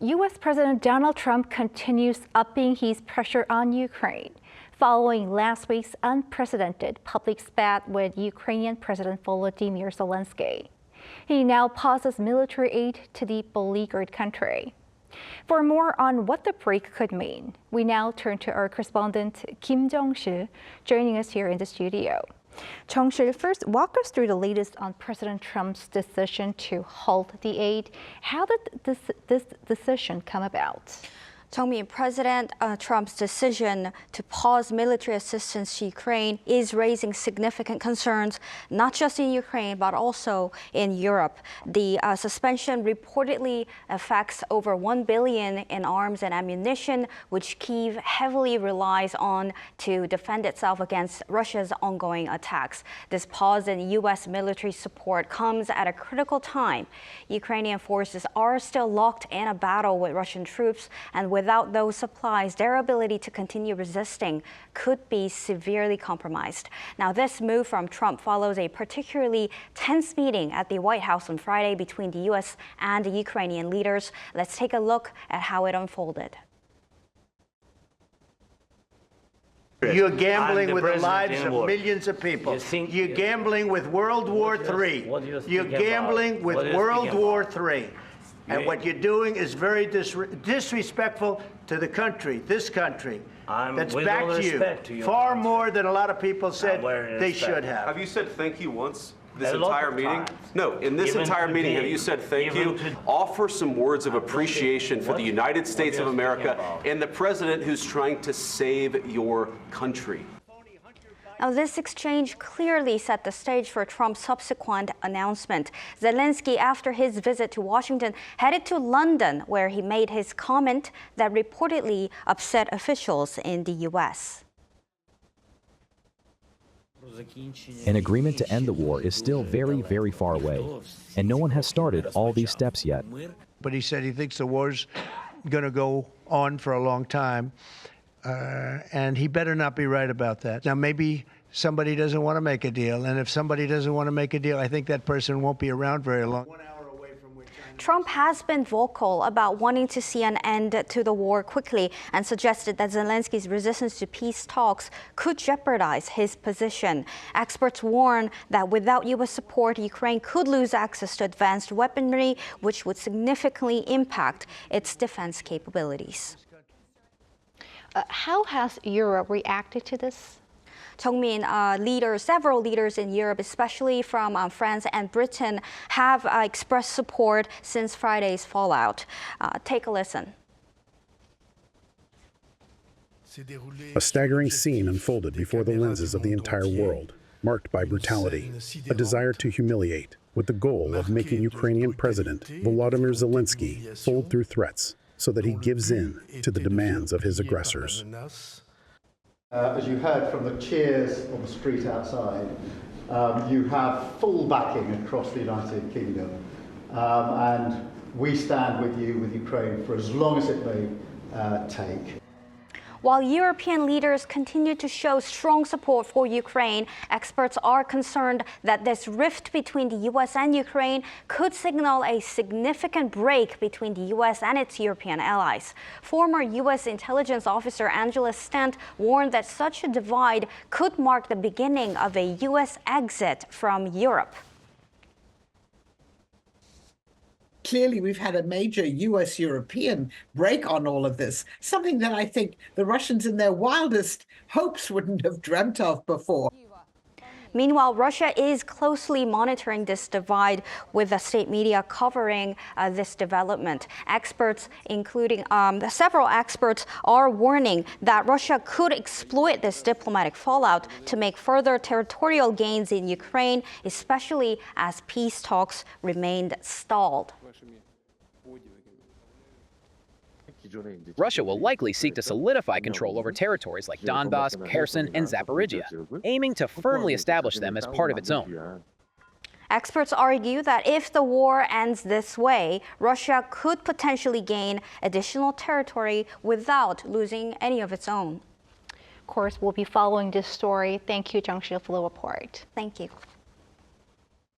U.S. President Donald Trump continues upping his pressure on Ukraine, following last week's unprecedented public spat with Ukrainian President Volodymyr Zelenskyy. He now pauses military aid to the beleaguered country. For more on what the break could mean, we now turn to our correspondent Jung-sil, joining us here in the studio. Jung-sil, first walk us through the latest on President Trump's decision to halt the aid. How did this decision come about? Jung-min, President Trump's decision to pause military assistance to Ukraine is raising significant concerns, not just in Ukraine, but also in Europe. The suspension reportedly affects over $1 billion in arms and ammunition, which Kyiv heavily relies on to defend itself against Russia's ongoing attacks. This pause in U.S. military support comes at a critical time. Ukrainian forces are still locked in a battle with Russian troops, and without those supplies, their ability to continue resisting could be severely compromised. Now, this move from Trump follows a particularly tense meeting at the White House on Friday between the U.S. and the Ukrainian leaders. Let's take a look at how it unfolded. You're gambling with the lives of millions of people. You're gambling with World War III. You're gambling with World War III. And what you're doing is very disrespectful to the country, this country, that's back to you, far more than a lot of people said they should have. Have you said thank you once this entire meeting? No, in this entire meeting, have you said thank you? Offer some words of appreciation for the United States of America and the president who's trying to save your country. Now, this exchange clearly set the stage for Trump's subsequent announcement. Zelenskyy, after his visit to Washington, headed to London, where he made his comment that reportedly upset officials in the U.S. An agreement to end the war is still very, very far away, and no one has started all these steps yet. But he said he thinks the war's going to go on for a long time. And he better not be right about that. Now, maybe somebody doesn't want to make a deal. And if somebody doesn't want to make a deal, I think that person won't be around very long. Trump has been vocal about wanting to see an end to the war quickly and suggested that Zelenskyy's resistance to peace talks could jeopardize his position. Experts warn that without U.S. support, Ukraine could lose access to advanced weaponry, which would significantly impact its defense capabilities. How has Europe reacted to this? Jung-min, several leaders in Europe, especially from France and Britain, have expressed support since Friday's fallout. Take a listen. A staggering scene unfolded before the lenses of the entire world, marked by brutality, a desire to humiliate, with the goal of making Ukrainian President Volodymyr Zelenskyy fold through threats, so that he gives in to the demands of his aggressors. As you heard from the cheers on the street outside, you have full backing across the United Kingdom, and we stand with you, with Ukraine, for as long as it may take. While European leaders continue to show strong support for Ukraine, experts are concerned that this rift between the U.S. and Ukraine could signal a significant break between the U.S. and its European allies. Former U.S. intelligence officer Angela Stent warned that such a divide could mark the beginning of a U.S. exit from Europe. Clearly, we've had a major US-European break on all of this, something that I think the Russians in their wildest hopes wouldn't have dreamt of before. Meanwhile, Russia is closely monitoring this divide, with the state media covering this development. Experts, including several experts, are warning that Russia could exploit this diplomatic fallout to make further territorial gains in Ukraine, especially as peace talks remained stalled. Russia will likely seek to solidify control over territories like Donbas, Kherson, and Zaporizhia, aiming to firmly establish them as part of its own. Experts argue that if the war ends this way, Russia could potentially gain additional territory without losing any of its own. Of course, we'll be following this story. Thank you, Jung-sil, for the report. Thank you.